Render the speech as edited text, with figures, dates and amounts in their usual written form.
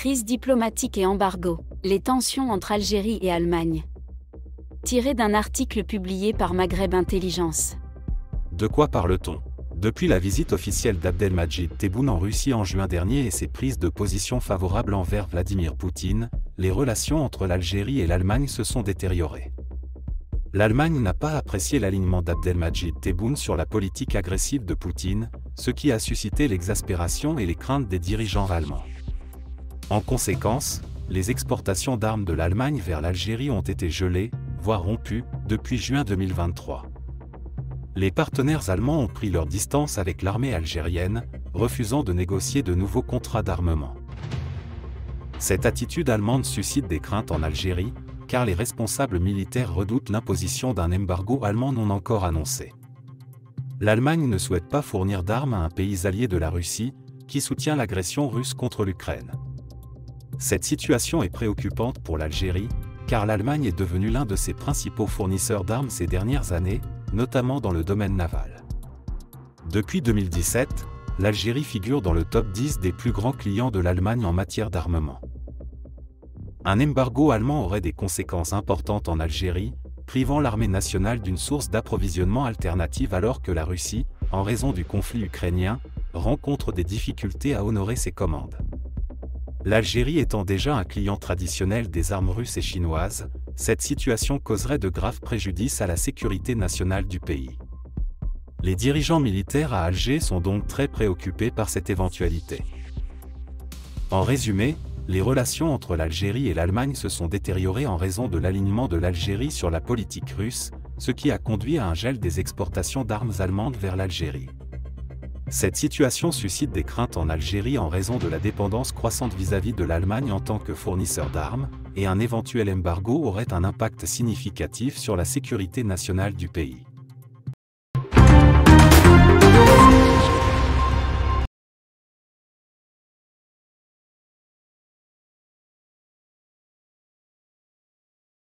Crise diplomatique et embargo, les tensions entre Algérie et Allemagne. Tiré d'un article publié par Maghreb Intelligence. De quoi parle-t-on? Depuis la visite officielle d'Abdelmadjid Tebboune en Russie en juin dernier et ses prises de position favorables envers Vladimir Poutine, les relations entre l'Algérie et l'Allemagne se sont détériorées. L'Allemagne n'a pas apprécié l'alignement d'Abdelmadjid Tebboune sur la politique agressive de Poutine, ce qui a suscité l'exaspération et les craintes des dirigeants allemands. En conséquence, les exportations d'armes de l'Allemagne vers l'Algérie ont été gelées, voire rompues, depuis juin 2023. Les partenaires allemands ont pris leur distance avec l'armée algérienne, refusant de négocier de nouveaux contrats d'armement. Cette attitude allemande suscite des craintes en Algérie, car les responsables militaires redoutent l'imposition d'un embargo allemand non encore annoncé. L'Allemagne ne souhaite pas fournir d'armes à un pays allié de la Russie, qui soutient l'agression russe contre l'Ukraine. Cette situation est préoccupante pour l'Algérie, car l'Allemagne est devenue l'un de ses principaux fournisseurs d'armes ces dernières années, notamment dans le domaine naval. Depuis 2017, l'Algérie figure dans le top 10 des plus grands clients de l'Allemagne en matière d'armement. Un embargo allemand aurait des conséquences importantes en Algérie, privant l'armée nationale d'une source d'approvisionnement alternative alors que la Russie, en raison du conflit ukrainien, rencontre des difficultés à honorer ses commandes. L'Algérie étant déjà un client traditionnel des armes russes et chinoises, cette situation causerait de graves préjudices à la sécurité nationale du pays. Les dirigeants militaires à Alger sont donc très préoccupés par cette éventualité. En résumé, les relations entre l'Algérie et l'Allemagne se sont détériorées en raison de l'alignement de l'Algérie sur la politique russe, ce qui a conduit à un gel des exportations d'armes allemandes vers l'Algérie. Cette situation suscite des craintes en Algérie en raison de la dépendance croissante vis-à-vis de l'Allemagne en tant que fournisseur d'armes, et un éventuel embargo aurait un impact significatif sur la sécurité nationale du pays.